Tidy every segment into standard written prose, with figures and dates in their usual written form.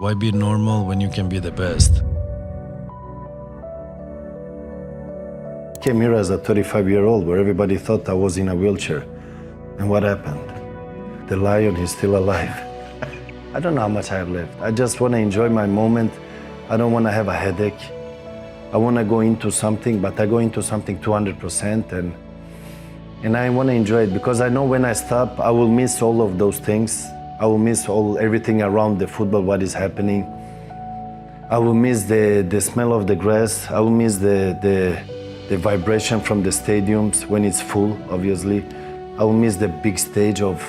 Why be normal when you can be the best? Came here as a 35-year-old where everybody thought I was in a wheelchair. And what happened? The lion is still alive. I don't know how much I have left. I just want to enjoy my moment. I don't want to have a headache. I want to go into something, but I go into something 200%, and I want to enjoy it because I know when I stop, I will miss all of those things. I will miss everything around the football, what is happening. I will miss the smell of the grass. I will miss the vibration from the stadiums when it's full, obviously. I will miss the big stage of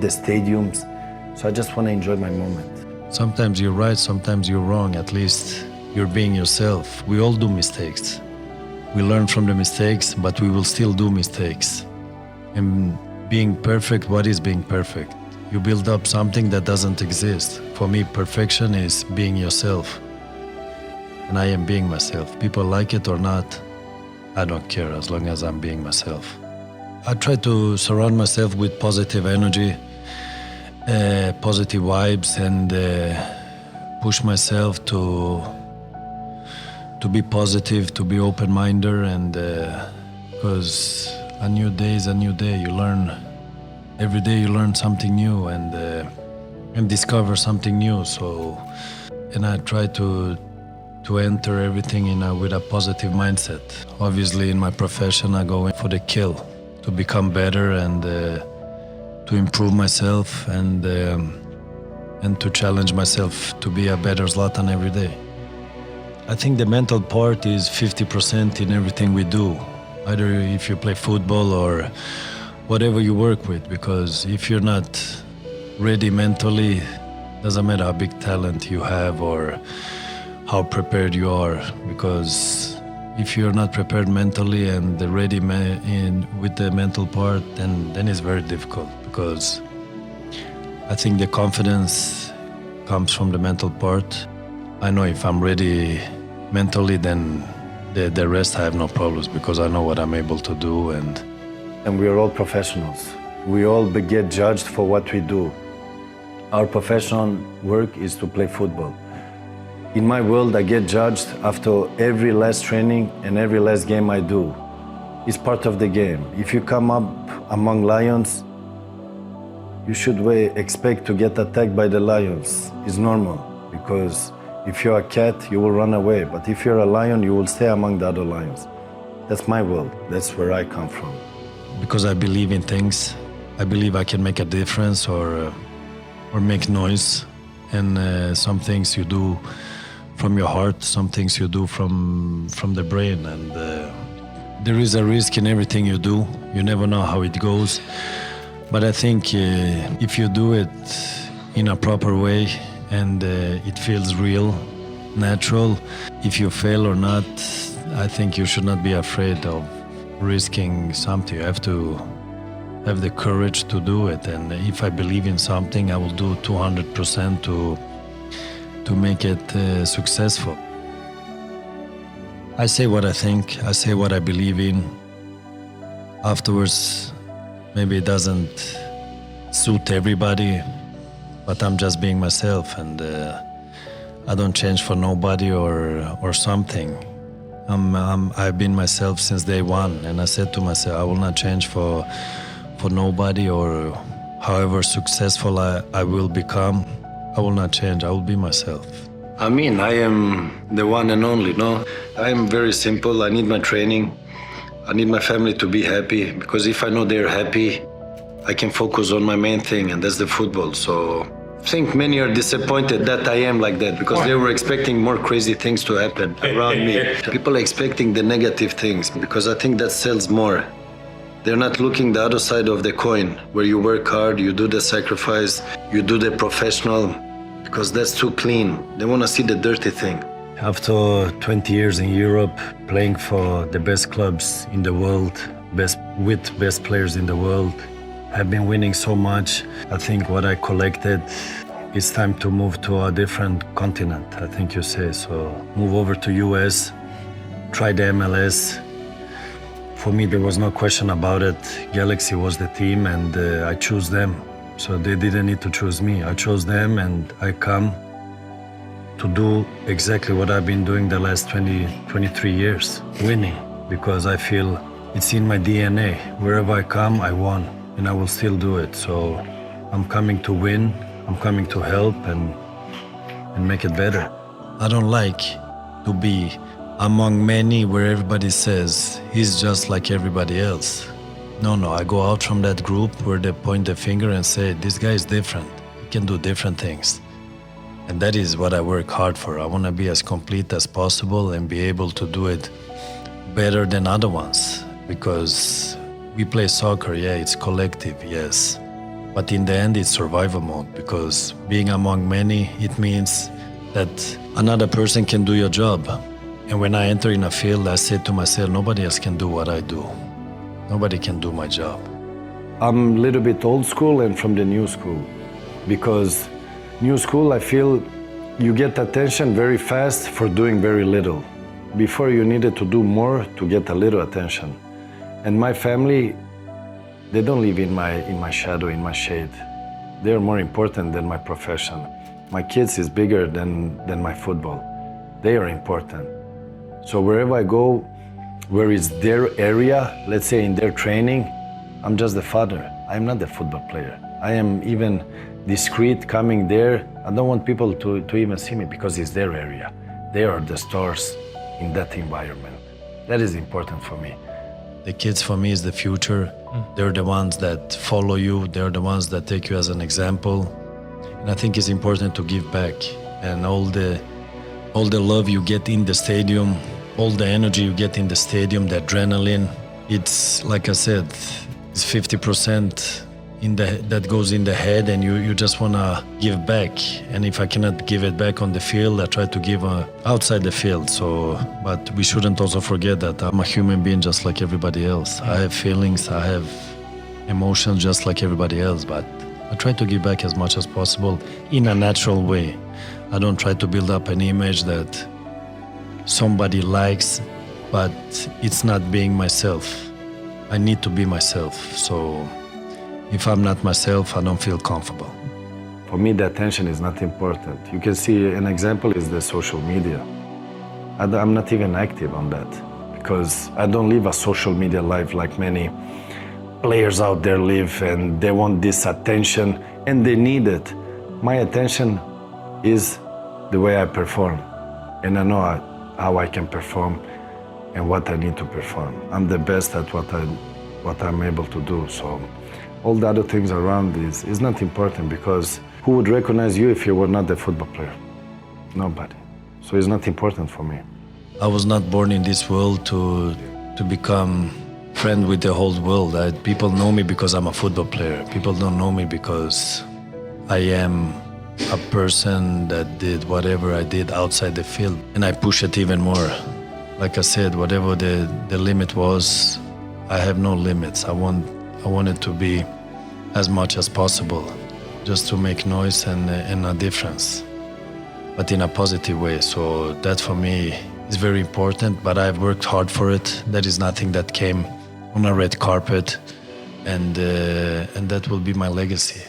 the stadiums. So I just want to enjoy my moment. Sometimes you're right, sometimes you're wrong. At least you're being yourself. We all do mistakes. We learn from the mistakes, but we will still do mistakes. And being perfect, what is being perfect? You build up something that doesn't exist. For me, perfection is being yourself. And I am being myself. People like it or not, I don't care as long as I'm being myself. I try to surround myself with positive energy, positive vibes, and push myself to be positive, to be open-minded, and because a new day is a new day. You learn every day. You learn something new and discover something new. So, and I try to enter everything with a positive mindset. Obviously, in my profession, I go in for the kill, to become better and to improve myself and to challenge myself to be a better Zlatan every day. I think the mental part is 50% in everything we do, either if you play football or whatever you work with, because if you're not ready mentally, doesn't matter how big talent you have or how prepared you are, because if you're not prepared mentally and ready with the mental part, then it's very difficult, because I think the confidence comes from the mental part. I know if I'm ready mentally, then the rest I have no problems, because I know what I'm able to do. And we are all professionals. We all get judged for what we do. Our professional work is to play football. In my world, I get judged after every last training and every last game I do. It's part of the game. If you come up among lions, you should expect to get attacked by the lions. It's normal, because if you're a cat, you will run away. But if you're a lion, you will stay among the other lions. That's my world. That's where I come from. Because I believe in things. I believe I can make a difference or make noise. And some things you do from your heart, some things you do from the brain. And there is a risk in everything you do. You never know how it goes. But I think if you do it in a proper way and it feels real, natural, if you fail or not, I think you should not be afraid of risking something. You have to have the courage to do it. And if I believe in something, I will do 200% to make it successful. I say what I think, I say what I believe in. Afterwards, maybe it doesn't suit everybody, but I'm just being myself, and I don't change for nobody or something. I've been myself since day one, and I said to myself, I will not change for nobody, or however successful I will become, I will not change. I will be myself. I mean, I am the one and only, no? I am very simple. I need my training. I need my family to be happy, because if I know they're happy, I can focus on my main thing, and that's the football. So I think many are disappointed that I am like that, because they were expecting more crazy things to happen around me. People are expecting the negative things, because I think that sells more. They're not looking the other side of the coin, where you work hard, you do the sacrifice, you do the professional, because that's too clean. They want to see the dirty thing. After 20 years in Europe, playing for the best clubs in the world, with best players in the world, I've been winning so much. I think what I collected, it's time to move to a different continent, I think you say. So move over to US, try the MLS. For me, there was no question about it. Galaxy was the team, and I chose them. So they didn't need to choose me. I chose them, and I come to do exactly what I've been doing the last 23 years, winning, because I feel it's in my DNA. Wherever I come, I won, and I will still do it. So I'm coming to win, I'm coming to help and make it better. I don't like to be among many where everybody says he's just like everybody else. No, I go out from that group where they point the finger and say, this guy is different, he can do different things. And that is what I work hard for. I want to be as complete as possible and be able to do it better than other ones. Because we play soccer, yeah, it's collective, yes. But in the end, it's survival mode, because being among many, it means that another person can do your job. And when I enter in a field, I say to myself, nobody else can do what I do. Nobody can do my job. I'm a little bit old school and from the new school, because new school, I feel you get attention very fast for doing very little. Before you needed to do more to get a little attention. And my family, they don't live in my shadow, in my shade. They're more important than my profession. My kids is bigger than my football. They are important. So wherever I go, where is their area, let's say in their training, I'm just the father. I'm not the football player. I am even discreet coming there. I don't want people to even see me because it's their area. They are the stars in that environment. That is important for me. The kids for me is the future. They're the ones that follow you. They're the ones that take you as an example. And I think it's important to give back. And all the love you get in the stadium, all the energy you get in the stadium, the adrenaline, it's, like I said, it's 50% that goes in the head, and you just want to give back. And if I cannot give it back on the field, I try to give outside the field. But we shouldn't also forget that I'm a human being just like everybody else. I have feelings, I have emotions just like everybody else, but I try to give back as much as possible in a natural way. I don't try to build up an image that somebody likes, but it's not being myself. I need to be myself. So if I'm not myself, I don't feel comfortable. For me, the attention is not important. You can see an example is the social media. I'm not even active on that because I don't live a social media life like many players out there live, and they want this attention and they need it. My attention is the way I perform, and I know how I can perform and what I need to perform. I'm the best at what I'm able to do. So all the other things around is not important, because who would recognize you if you were not a football player? Nobody. So it's not important for me. I was not born in this world to become friend with the whole world. People know me because I'm a football player. People don't know me because I am a person that did whatever I did outside the field. And I push it even more. Like I said, whatever the limit was, I have no limits. I want it to be as much as possible, just to make noise and a difference, but in a positive way. So that for me is very important, but I've worked hard for it. That is nothing that came on a red carpet, and that will be my legacy.